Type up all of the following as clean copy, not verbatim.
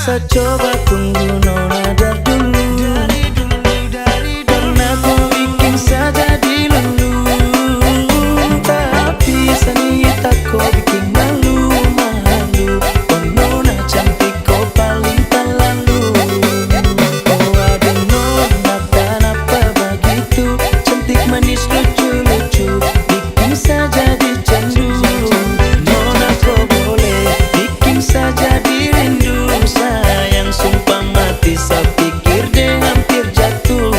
bisa coba tunggu nona dari dulu. Karena kau bikin saja dilulu. Tapi sanita kau bikin malu-malu. Oh nona cantik kau paling terlalu. Oh ada nona kenapa begitu. Cantik manis lucu-lucu bikin saja dicandu. Nona kau boleh bikin saja dirindu. Sayang sumpah mati saya pikir deh hampir jatuh.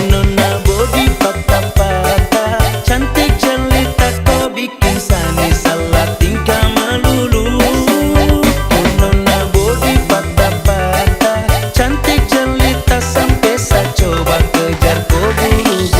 Nona body patah-patah cantik jelita kau bikin sani salah tingkah melulu. Nona body patah-patah cantik jelita sampai saya coba kejar kau buru-buru.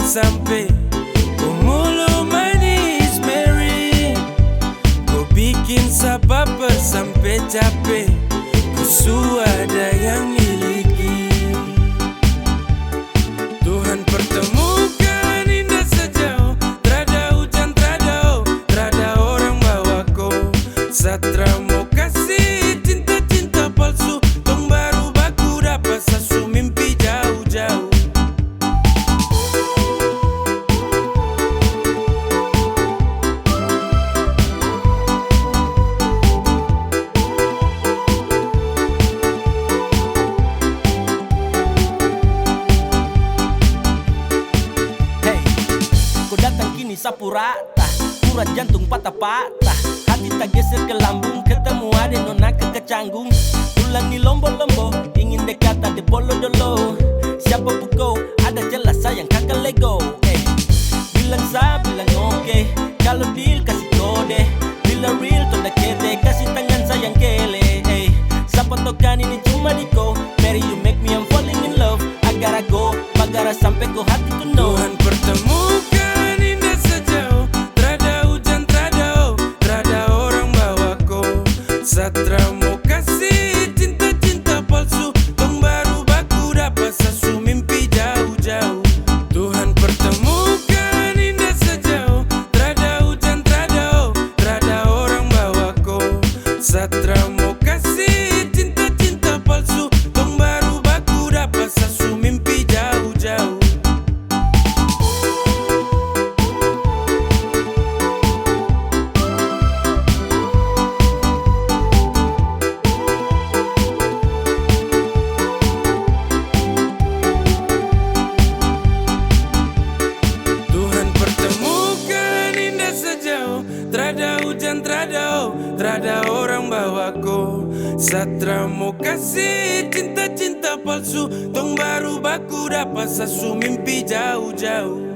Sampai umulu manis Mary, kau bikin sabab sampai capek. Ku ada yang miliki. Tuhan pertemukan indah sejauh. Trada hujan, trada orang bawa kau. Satra mau kasih cinta-cinta palsu. Tong baru baku dapat sasu mimpi jauh-jauh. sapu rata, urat jantung patah-patah, hati tak geser ke lambung, ketemu ada nona kecanggung. Ulangi lombo-lombo, ingin dekat ada bolo-dolo. Siapa buko, ada jelas sayang kakak lego. Bilang sa, bilang oke, kalau deal kasih kode. Bila real toda kete, kasih tangan sayang kele. Siapa tokan ini cuma diko, Mary you make me I'm falling in love. Agar go, bagara sampai ko hati to know. Tuhan pertemukan indah sejauh, trada hujan, trada orang bawa ko. Satra mau kasih cinta-cinta palsu, tong baru baku dapat sesu mimpi jauh-jauh. Tuhan pertemukan indah sejauh, trada hujan, trada orang bawa ko. Satra mau kasih cinta-cinta palsu, tong baru baku dapat sesu mimpi jauh-jauh. Tuhan pertemukan indah sejauh, trada hujan, trada orang bawa ko. Satra mau kasih cinta-cinta palsu, tong baru baku dapat sesu mimpi jauh-jauh.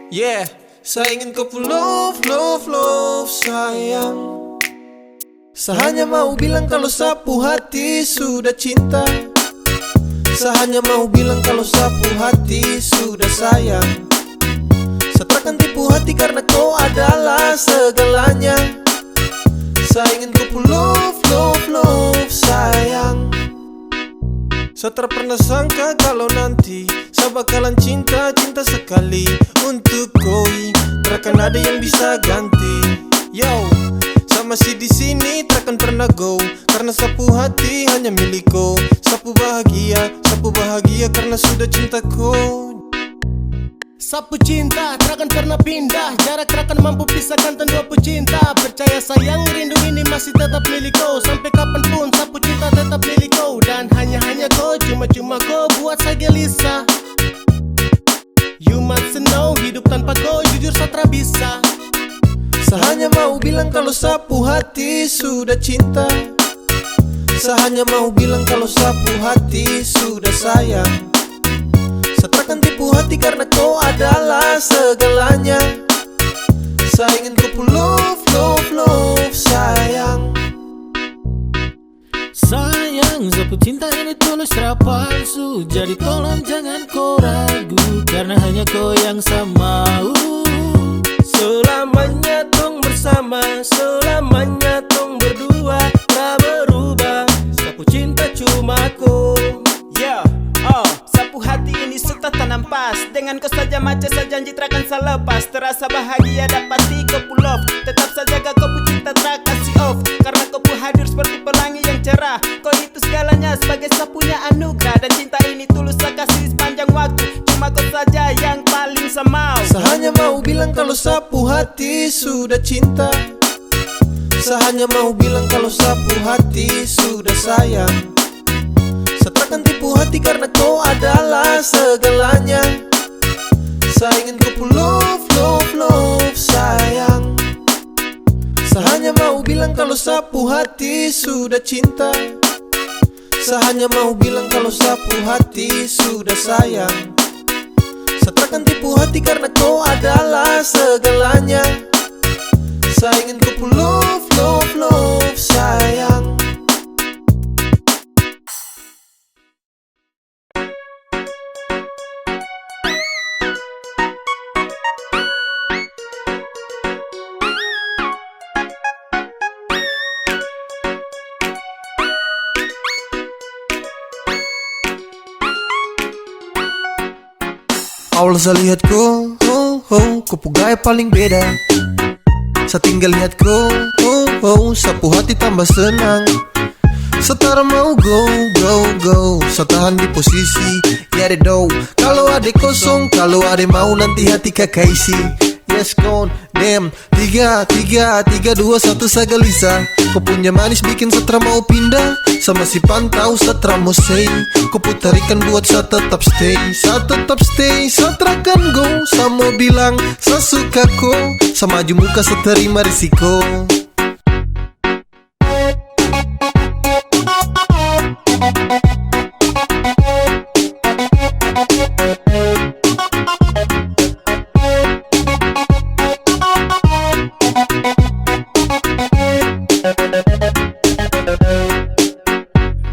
Yeah, saya ingin kau love sayang. Saya hanya mau bilang kalau sapu hati sudah cinta. Saya hanya mau bilang kalau sapu hati sudah sayang. Saya takkan tipu hati karena kau adalah segalanya. Saya ingin kau love sayang. Saya tak pernah sangka kalau nanti saya bakalan cinta sekali untuk koi. Takkan ada yang bisa ganti. Yo, saya masih di sini takkan pernah go, karena sapu hati hanya milikku. Sapu bahagia karena sudah cintaku. Sapu cinta takkan pernah pindah, jarak takkan mampu pisahkan dua pecinta. Percaya sayang, rindu ini masih tetap milikku. Sampai kapanpun sapu cinta tetap milikku. Dan hanya kau, cuma kau buat saya gelisah. You must know, hidup tanpa kau jujur saya tak bisa. Saya hanya mau bilang kalau sapu hati sudah cinta. Saya hanya mau bilang kalau sapu hati sudah sayang. Saya takkan tipu hati karena kau adalah segalanya. Saya ingin kau love sayang. Sayang, sapu cinta ini tulus tak palsu. Jadi tolong jangan kau ragu, karena hanya kau yang saya mau. Selamanya tong bersama, selamanya tong berdua, tak berubah. Sapu cinta cuma kau. Yeah, sapu hati ini sudah tanam pas. Dengan kau saja macam saya janji takkan saya lepas. Terasa bahagia dapati kau pull off. Tetap saja kau cinta tak kasih off, karena kau hadir seperti pelangi yang cerah. Kau itu segalanya sebagai sapunya anugerah. Dan cinta ini tulus saya kasih sepanjang waktu. Cuma kau saja yang paling saya mau. Saya hanya mau bilang kalau sapu hati sudah cinta. Saya hanya mau bilang kalau sapu hati sudah sayang. Saya takkan tipu hati karena kau adalah segalanya. Saya ingin kau love sayang. Saya hanya mau bilang kalau sapu hati sudah cinta. Saya hanya mau bilang kalau sapu hati sudah sayang. Saya takkan tipu hati karena kau adalah segalanya. Saya ingin kau love sayang. Awal saya lihat kau, kau gaya paling beda. Saya tinggal lihat kau, sapu hati tambah senang. Setara mau go, go, go. Saya tahan di posisi, ya deh do. Kalau ada kosong, kalau ada mau nanti hati kakak isi. Yes gone, damn. 3, 2, 1 saya gelisah. Kau punya manis bikin setra mau pindah. Sama si pantau setra mau say. Kau putarikan buat saya tetap stay. Saya tetap stay, setra kan go. Saya mau bilang, saya suka kau. Sama maju muka saya terima risiko.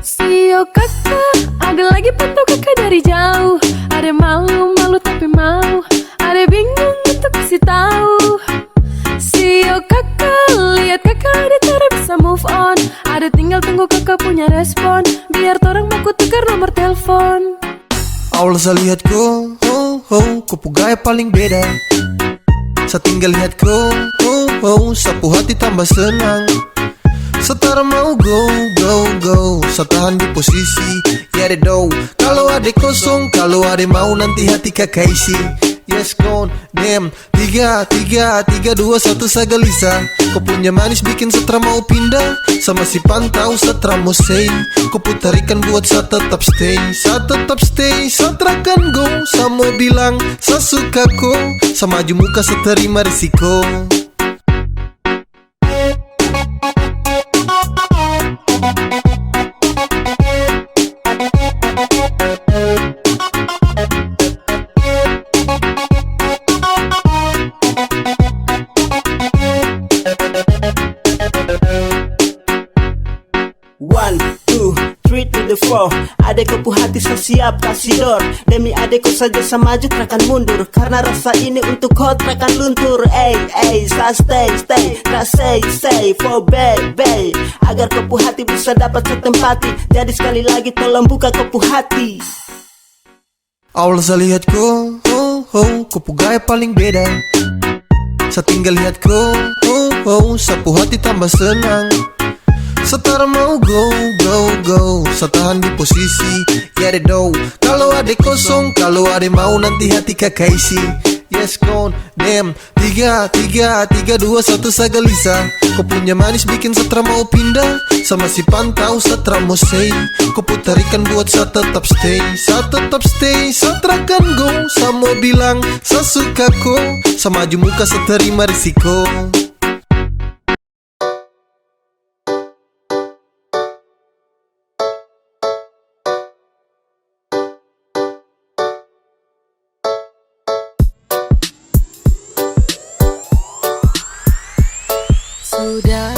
Sio kakak, ada lagi pantau kakak dari jauh. Ada malu tapi mau, ada bingung untuk kasih tahu. Sio kakak, lihat kakak ada cara bisa move on. Ada tinggal tunggu kakak punya respon. Biar orang mau tukar nomor telepon. Awal saya lihat kau, kau gaya paling beda. Saya tinggal lihat kau, sapu hati tambah senang. Setara mau go, go, go. Saya tahan di posisi, ya deh do. Kalau ada kosong, kalau ada mau nanti hati kakak isi. Yes gone, damn. 3, 2, 1 saya gelisah. Kau punya manis bikin setra mau pindah. Sama si pantau setra mau say. Kau putarikan buat saya tetap stay. Saya tetap stay, setra kan go. Saya mau bilang, saya suka kau. Sama maju muka saya terima risiko. One, two, three to the four. Adekku hati saya siap kasih door. Demi adekku saja saya maju takkan mundur. Karena rasa ini untuk kau takkan luntur. Saya stay, tak say for baby. Agar kepu hati bisa dapat setempati. Jadi sekali lagi tolong buka kepu hati. Awal saya lihat kau, kau gaya paling beda. Saya tinggal lihat kau, sapu hati tambah senang. Setara mau go, go, go. Saya tahan di posisi, ya deh do. Kalau ada kosong, kalau ada mau nanti hati kakak isi. Yes gone, damn. 3, 2, 1 saya gelisah. Kau punya manis bikin setra mau pindah. Sama si pantau setra mau say. Kau putarikan buat saya tetap stay. Saya tetap stay, setra kan go. Saya mau bilang, saya suka kau. Sama maju muka saya terima risiko. Sudah,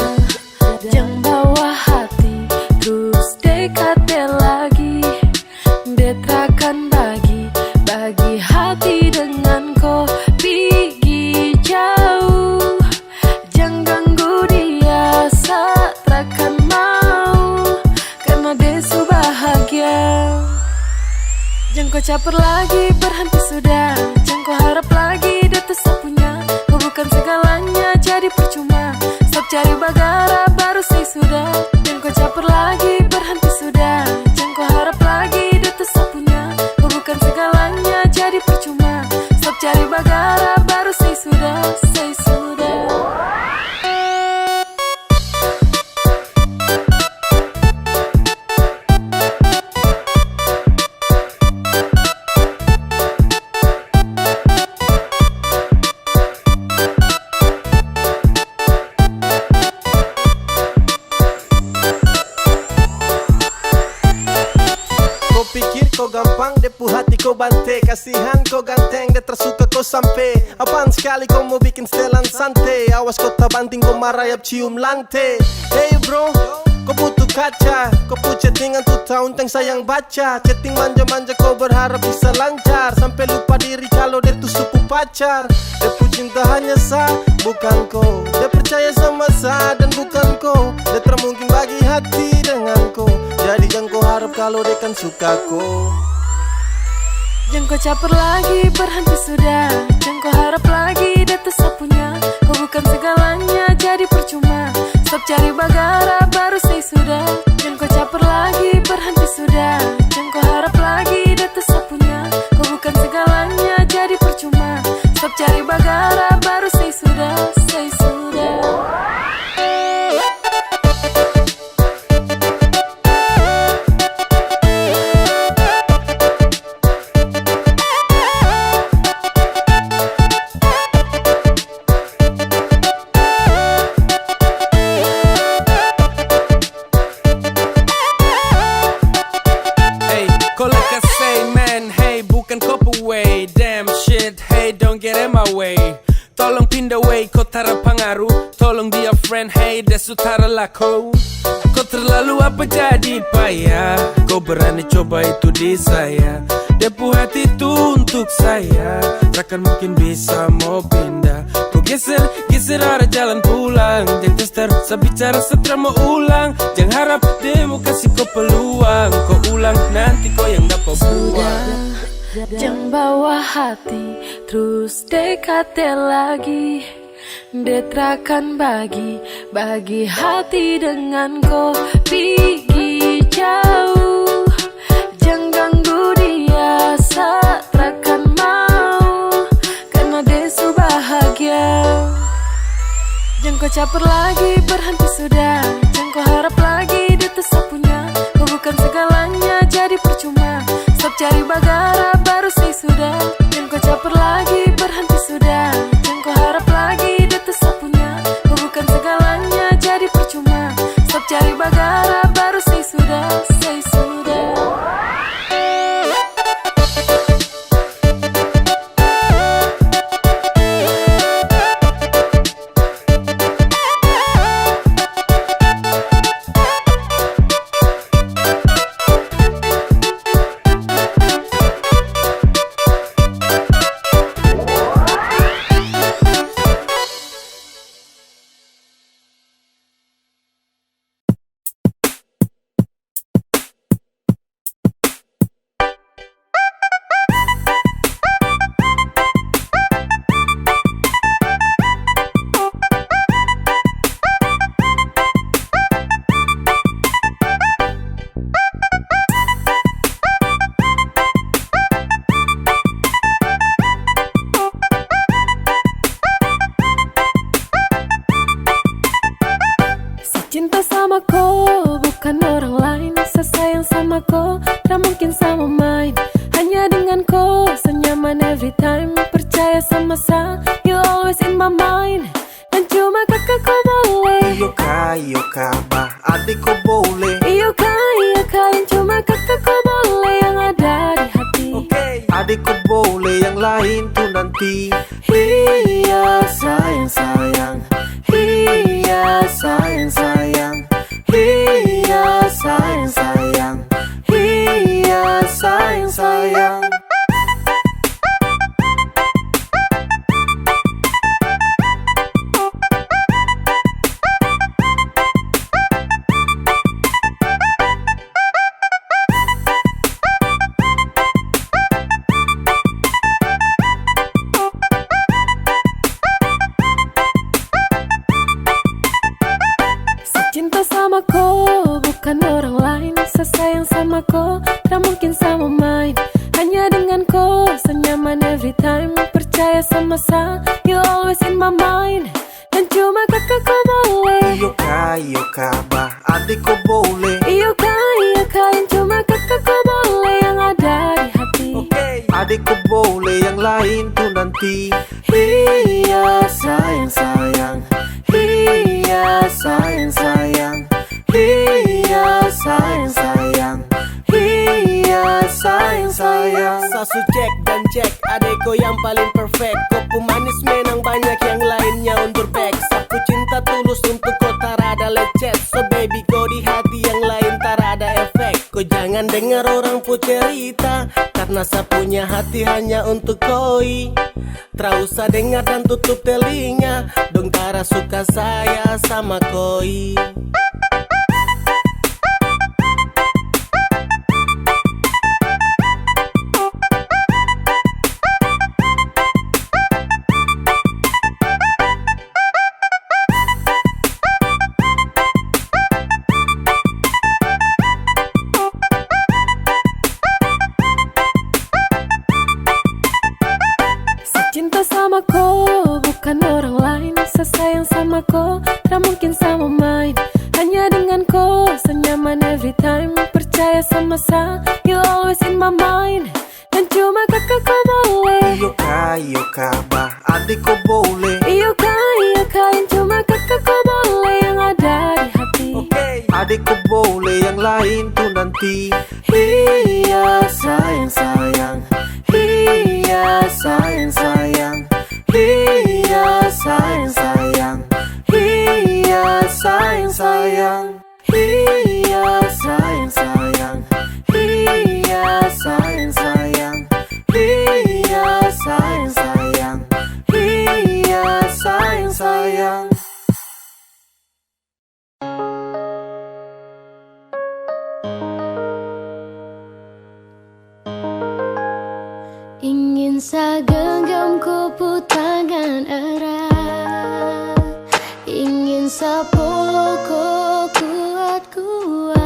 jangan bawa hati, terus dekatnya lagi. Detrakan bagi hati dengan kau pergi jauh. Jangan ganggu dia, satrakan mau, karena dia su bahagia. Jangan kau caper lagi, berhenti sudah. Jangan kau harap lagi, dia tuh sapunya. Kau bukan segalanya, jadi percuma. Stop cari bagara, baru saya sudah. Jangan kau caper lagi, berhenti sudah. Jangan kau harap lagi, dia tuh sapunya. Kau bukan segalanya, jadi percuma. Stop cari bagara, baru saya sudah, saya sudah. Pikir kau gampang, depu hati kau bante. Kasihan kau ganteng, dia tersuka kau sampai. Apaan sekali kau mau bikin setelan santai. Awas kau tak banting, kau marayap cium lantai. Hey bro, kau butuh kaca. Kau put chattingan tuh tahun teng sayang baca. Chatting manja-manja kau berharap bisa lancar. Sampai lupa diri kalau dia tuh suku pacar. Depu cinta hanya sah, bukan kau. Dia percaya sama sah dan bukan kau. Dia termungkin bagi hati dengan kau. Jadi jangan kau harap kalau dia kan suka kau. Jangan kau caper lagi, berhenti sudah. Jangan kau harap lagi, dia tuh sapunya. Kau bukan segalanya, jadi percuma. Stop cari bagara, baru saya sudah. Jangan kau caper lagi, berhenti sudah. Jangan kau harap lagi, dia tuh sapunya. Kau bukan segalanya, jadi percuma. Stop cari bagara, baru say sudah, say sudah. Tolong pindah way, kau tara pengaruh. Tolong dia friend, hey dia sutara laku. Kau terlalu apa jadi payah. Kau berani coba itu di saya. Dia pu hati itu untuk saya. Takkan mungkin bisa mau pindah. Kau geser, geser arah jalan pulang. Jangan tester, saya bicara setelah mau ulang. Jangan harap dia mau kasih kau peluang. Kau ulang, nanti kau yang dapat buang. Jangan bawa hati, terus dekati lagi. Detrakan bagi hati dengan kau pergi jauh. Jangan ganggu dia saat rakan mau, karena dia su bahagia. Jangan kau caper lagi, berhenti sudah. Jangan kau harap lagi, dia tuh sapunya. Kau bukan segalanya, jadi percuma. Stop cari bagara, baru say sudah. Jangan kau caper lagi, berhenti sudah. Jangan kau harap lagi, dia tuh sapunya. Kau bukan segalanya, jadi percuma. Stop cari bagara, baru say sudah, say sudah. Cinta sama kau, bukan orang lain. Sesayang sama kau, tak mungkin sama main. Hanya dengan kau, senyaman every time. Percaya sama saya, you always in my mind. Dan cuma kakak kau boleh. Iyo kah, bah adik kau boleh. Iyo kah, yang cuma kakak kau boleh. Yang ada di hati, Adik kau boleh, yang lain tuh nanti. iya sayang. Iya sayang. Iya sayang. Iya sayang. Cinta sama kau, bukan orang lain. Sesayang sama kau, tak mungkin sama main. Hanya dengan kau, senyaman every time. Percaya sama saya, you always in my mind. Dan cuma kakak kau boleh. Iyo kah, bah adik kau boleh. Iyo kah, yang cuma kakak kau boleh. Yang ada di hati, Adik kau boleh, yang lain tuh nanti. iya sayang. Iya sayang. Iya sayang. Iya sayang. Sasu cek dan cek, adeko yang paling perfect. Kau manis menang banyak yang lainnya undur back. Sapu cinta tulus untuk kau tarada lecet. So baby kau di hati yang lain tarada efek. Kau jangan dengar orang pu cerita, karena sapunya hati hanya untuk koi. Tra usah dengar dan tutup telinga, dong tara suka saya sama koi. kau rasa nyaman every time. Percaya sama sang, you always in my mind. Dan cuma kakak kau boleh. Iyo kah, bah adik kau boleh. Iyo kah, yang cuma kakak kau boleh. Yang ada di hati. Adik kau boleh, yang lain tuh nanti. Iya sayang sayang. Iya sayang sayang. Iya sayang sayang. Iya sayang sayang. Iya sayang sayang. Iya sayang sayang. Iya sayang sayang. Iya sayang sayang. Ingin saya genggam kupu tangan erat, ingin saya peluk kau kuat-kuat,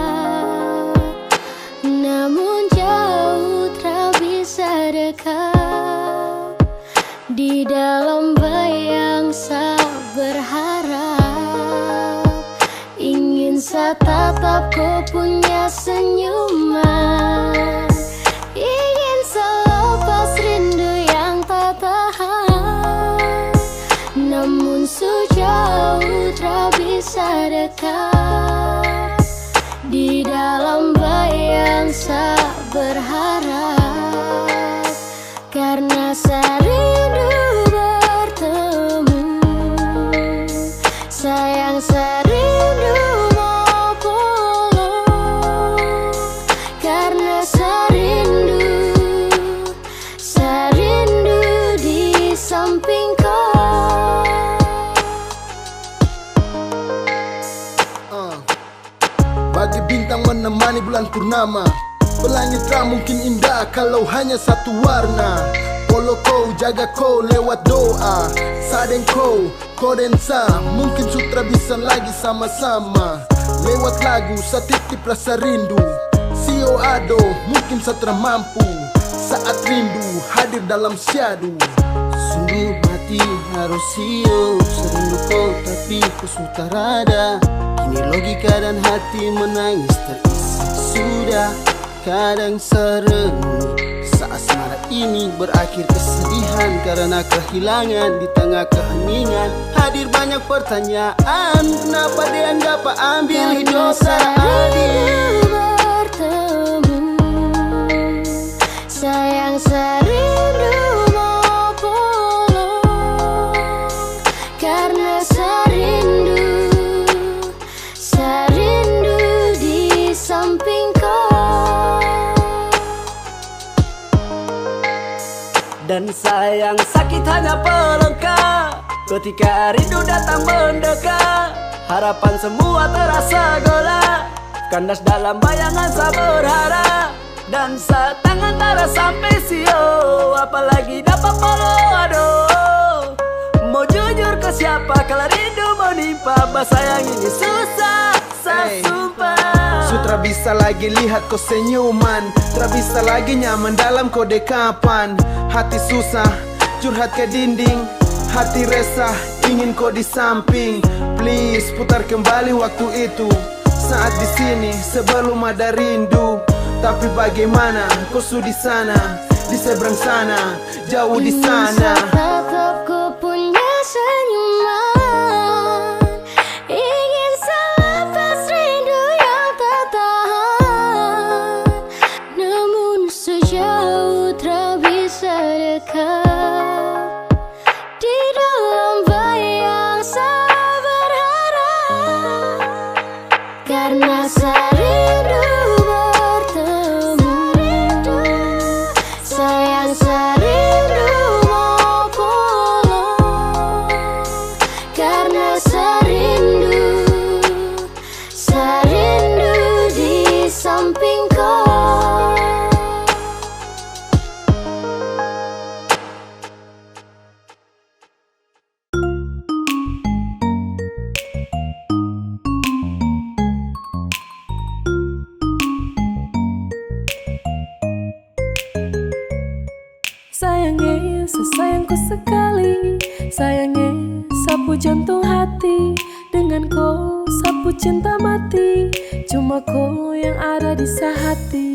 namun jauh tak bisa dekat. Di dalam bayang saya berharap, ingin saya tatap kau punya senyuman. Ingin selepas rindu yang tak tahan, namun sejauh tak bisa dekat. Di dalam bayang saya berharap, karena saya rindu bertemu. Sayang saya rindu mau peluk, karena saya rindu di samping kau. Bagi bintang menemani bulan purnama, pelangi terang mungkin indah kalau hanya satu warna. Polo kau, jaga kau lewat doa. Sadeng kau dan sa, mungkin sutra bisa lagi sama-sama. Lewat lagu, sa titip rasa rindu. Sio ado, mungkin satra mampu. Saat rindu hadir dalam syadu. Sungguh mati harus sio, serindu kau tapi kau sudah rada. Kini logika dan hati menangis terisi. Sudah kadang serenung, saat asmara ini berakhir kesedihan karena kehilangan. Di tengah keheningan hadir banyak pertanyaan, kenapa dia nggak ambil hidup adil. Sayang saya rindu mau peluk, karena saya rindu di samping kau. Dan sayang sakit hanya pelengkap ketika rindu datang mendekat. Harapan semua terasa gelap, kandas dalam bayangan saya berharap. Dan saat tangan tara sampai sio, apalagi dapat follow, aduh. Mau jujur ke siapa kalau rindu menimpa, bahasa yang ini susah, saya sumpah. Sutra bisa lagi lihat kau senyuman, tak bisa lagi nyaman dalam kode kapan. Hati susah, curhat ke dinding, hati resah, ingin kau di samping. Please putar kembali waktu itu, saat di sini sebelum ada rindu. Tapi bagaimana kau sudah di sana, di seberang sana, jauh di sana. Tatap ku punya senyuman, ingin selepas rindu yang tak tahan, namun sejauh tak bisa dekat. Di dalam bayang saya berharap, karena saya rindu. Sayang saya rindu mau peluk, karena saya rindu di samping kau. Sayangnya, sesayangku sekali. Sayangnya, sapu jantung hati. Dengan kau, sapu sapu cinta mati. Cuma kau yang ada di sehati.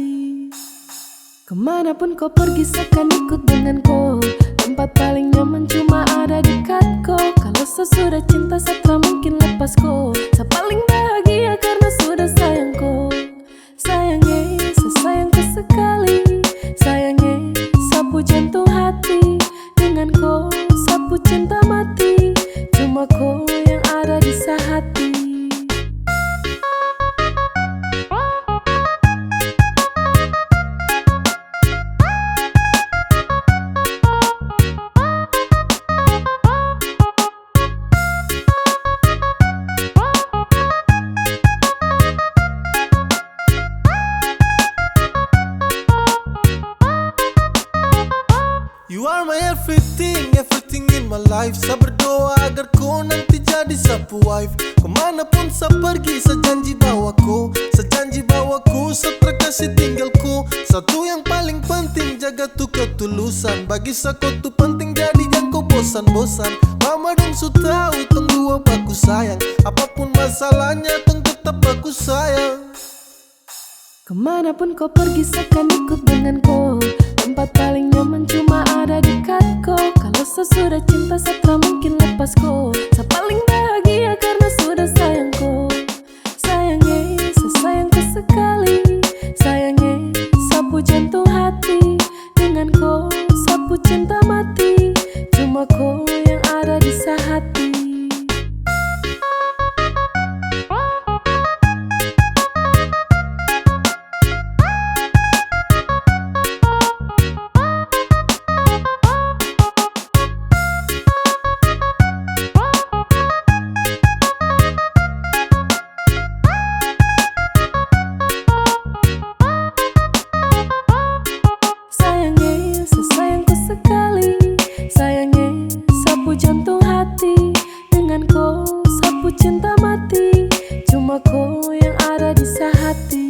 Kemanapun kau pergi seakan ikut denganku. Tempat paling nyaman cuma ada dekatku. Kalau sesudah cinta tak mungkin lepas kau. Saya paling bahagia karena sudah sayangku. Sayangnya, sesayangku sekali. Sayangnya, sapu jantung hati. Dengan kau, sapu cinta mati. Cuma kau yang ada di sehati. You are my everything, everything in my life. Saya berdoa agar kau nanti jadi sapu wife. Kemanapun saya pergi, saya janji bawaku. Saya janji bawaku, saya terkasih tinggalku. Satu yang paling penting, jaga tuh ketulusan. Bagi saya kau tuh penting, jadi jangan kau bosan-bosan. Mama dong su tahu, tong dua baku sayang. Apapun masalahnya, tong tetap baku sayang. Kemanapun kau pergi seakan ikut denganku. Tempat paling nyaman cuma ada dekatku. Kalau sesudah cinta tak mungkin lepas kau. Saya paling bahagia karena sudah sayangku. Sayangnya, sesayangku sekali. Sayangnya, sapu jantung hati. Dengan kau, sapu cinta mati. Cuma kau yang ada di sehati. Cinta mati, cuma kau yang ada di sehati.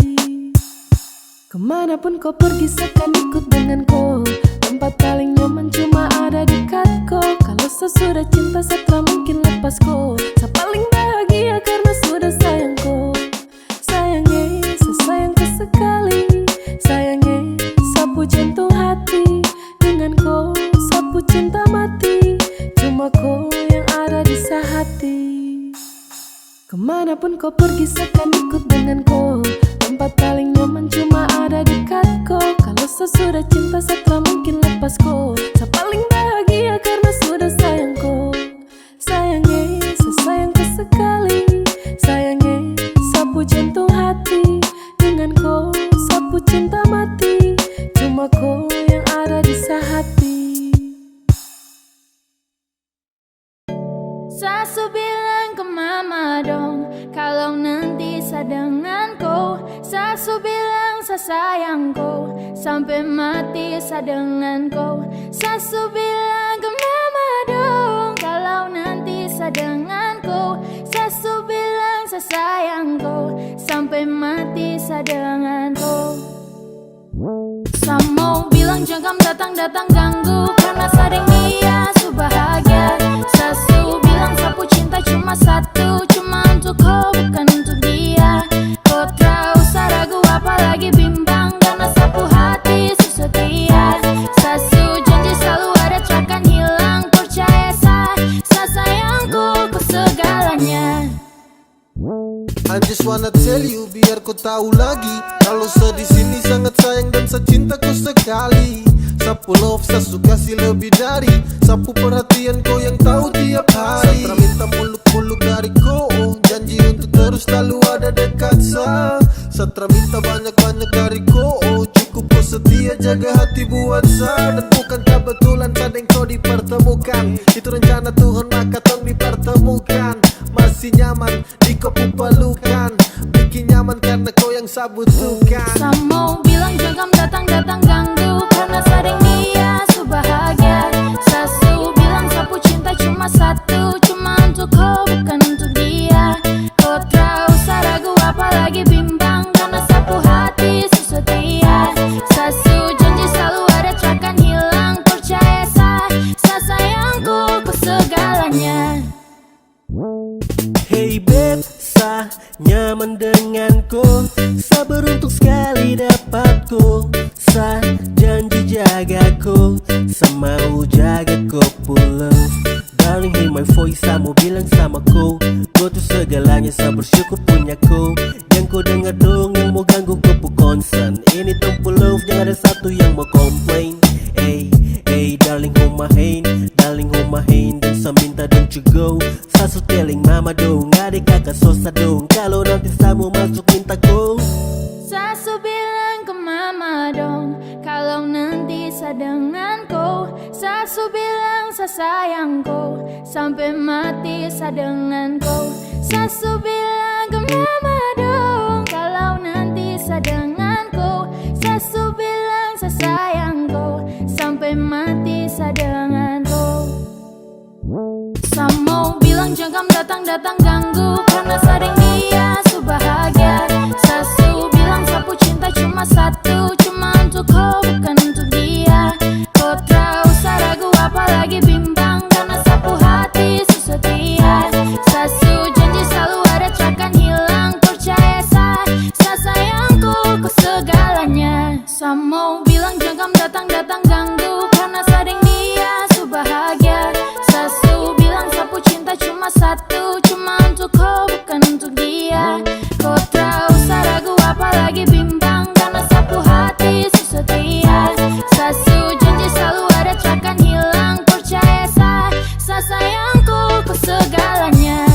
Kemanapun kau pergi seakan ikut denganku. Tempat paling nyaman cuma ada dekatku. Kalau sesudah cinta tak mungkin lepas kau. Saya paling bahagia karena sudah sayangku. Sayangnya, sesayangku sekali. Sayangnya, sapu jantung hati. Dengan kau, sapu cinta mati. Cuma kau yang ada di sehati. Kemanapun kau pergi seakan ikut denganku. Tempat paling nyaman cuma ada dekatku. Kalau sesudah cinta tak mungkin lepas kau. Saya paling bahagia karena sudah sayangku. Sayangnya, sesayangku sekali. Sayangnya, sapu jantung hati. Dengan kau, sapu cinta mati. Cuma kau yang ada di sehati. Sasu bilang ke mama dong, kalau nanti saya dengan kau. Sasu bilang saya sayang kau, sampai mati saya dengan kau. Sasu bilang ke mama dong, kalau nanti saya dengan kau. Sasu bilang saya sayang kau, sampai mati saya dengan kau. Saya mau bilang jangan datang-datang ganggu, karena sadeng dia su bahagia. Sasu bilang sapu cinta cuma satu, cuma untuk kau bukan untuk dia. Kau tak usah ragu apalagi bimbang, karena sapu hati su setia. Sasu janji selalu ada takkan hilang, percaya saya sayangku kau segalanya. I just wanna tell you biar kau tahu lagi, kalau saya di sini sangat sayang dan saya cinta kau sekali. Sapu love saya suka kasih lebih dari sapu perhatian kau yang tahu tiap hari. Saya minta muluk-muluk dari kau, janji untuk terus selalu ada dekat saya. Saya minta banyak-banyak dari kau, cukup kau setia jaga hati buat saya. Dan bukan kebetulan sadeng kau dipertemukan, itu rencana Tuhan maka tong dipertemukan. Masih nyaman di kau pelukan, bikin nyaman karena kau yang saya butuhkan. Saya mau bilang jangan datang-datang ganggu, karena sadeng dia su bahagia. Sasu bilang sapu cinta cuma satu, cuma untuk kau bukan untuk dia. Kau tak usah ragu apalagi bimbang, karena sapu hati su setia. Sasu janji selalu ada takkan hilang, percaya saya sayangku kau segalanya. Hey babe, Sa beruntung sekali dapatku. Sa janji jagaku, sa mau jagaku pulang. Darling, hear my voice, sa mau bilang sama ku. Gua tuh segalanya, sa bersyukur punya ku. Yang ku dengar dong yang mau ganggu ku pu concern. Ini tempo love, jangan ada satu yang mau komplain. Hey, darling, humahin, darling, humahin. Dan sa minta don't you go. Sa so telling mama dong, adik kakak sosa dong. Kalau nanti sa mau masuk minta go. Sasu bilang ke mama dong, kalau nanti sa dengan kau. Sasu bilang sa sayang kau, sampai mati sa dengan kau. Sasu bilang ke mama dong, kalau nanti sa dengan kau. Sasu bilang sa sayang kau, sampai mati sa dengan kau. Sa mau bilang jangan datang-datang ganggu, karena sering dia su bahagia. Sasu bilang sapu cinta cuma satu, cuma untuk kau bukan untuk dia. Kau tak usah ragu apalagi bimbang, karena sapu hati su setia. Sasu janji selalu ada takkan hilang, percaya sa sayangku kau segalanya. Sa mau bilang jangan datang-datang ganggu, karena sering dia su bahagia. Sasu bilang sapu cinta cuma satu, cuma untuk kau bukan untuk dia. Kau tak usah ragu apalagi bimbang, karena sapu hati su setia. Sasu janji selalu ada takkan hilang, percaya sa sayangku kau segalanya.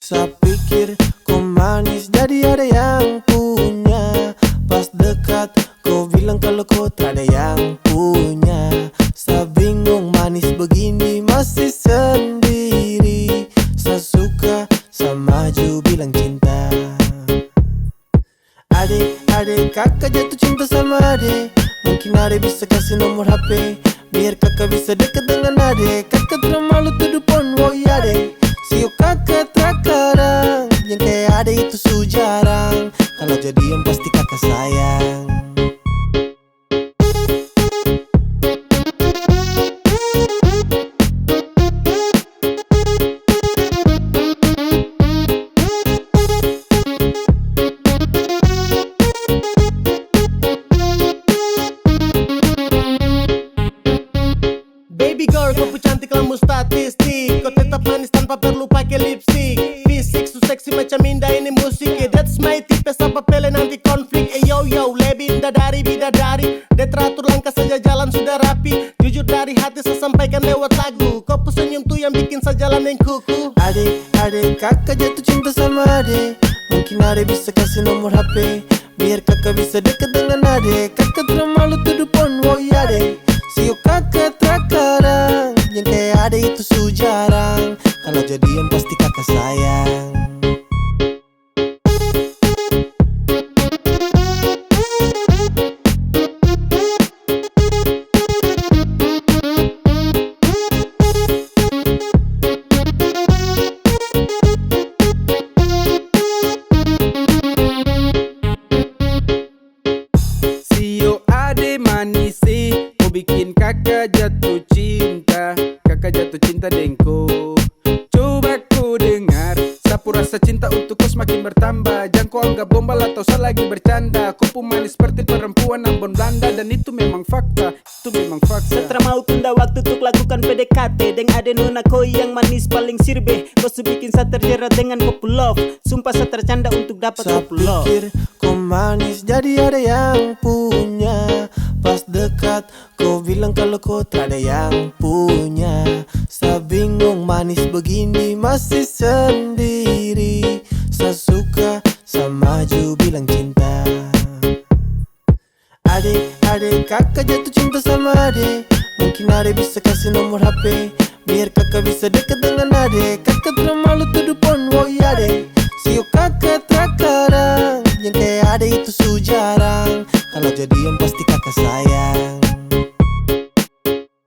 Sa pikir kau manis jadi ada yang punya. Pas dekat kau bilang kalau kau tak ada yang punya. Sa bingung manis begini masih sendiri. Sa suka, sa maju bilang cinta. Adek, kakak jatuh cinta sama adek. Mungkin adek bisa kasih nomor HP, biar kakak bisa dekat dengan adek. Kakak terlalu tuduh pon, woi adek. Sio kakak terkadang, yang kayak adek itu su jarang. Kalau jadian pasti kakak sayang. Baby girl, kau pu cantik lampu statistik. Kau tetap manis tanpa perlu pakai lipstick. Fisik su seksi macam indah ini musik. That's my tipe, apa pele nanti konflik. Yo, lebih indah dari bidadari. Dia teratur langkah saja jalan sudah rapi. Jujur dari hati saya sampaikan lewat lagu. Kau pu senyum tuh yang bikin saya jalan yang kuku. Adek, kakak jatuh cinta sama adek. Mungkin adek bisa kasih nomor HP, biar kakak bisa dekat dengan adek. Kakak terlalu tuduh pon, woi adek. Sio kakak terkadang, yang kayak adek itu su jarang. Kalau jadian pasti kakak sayang. Sio ade manisi, mau bikin kakak jatuh cinta. Kakak jatuh cinta dengko. Coba ku dengar, sapu rasa cinta untuk kau semakin bertambah. Jangan kau anggap gombal atau saya lagi bercanda. Kau pun manis seperti perempuan Ambon Belanda. Dan itu memang fakta, itu memang fakta. Setelah mau tunda waktu untuk lakukan PDKT Deng ade nona koi yang manis paling sirbe. Kau su bikin saya terjerat dengan kopu love. Sumpah saya tercanda untuk dapat Sa kopu love. pikir kau manis jadi ada yang punya. Pas dekat kau bilang kalau kau tak ada yang punya. Sa bingung manis begini masih sendiri. Sa suka, sa maju bilang cinta. Adek, kakak jatuh cinta sama adek. Mungkin adek bisa kasih nomor HP, biar kakak bisa dekat dengan adek. Kakak terlalu tuduh pon, woi adek. Sio kakak terkadang, yang kayak adek itu su jarang. Kalau jadian pasti kakak sayang.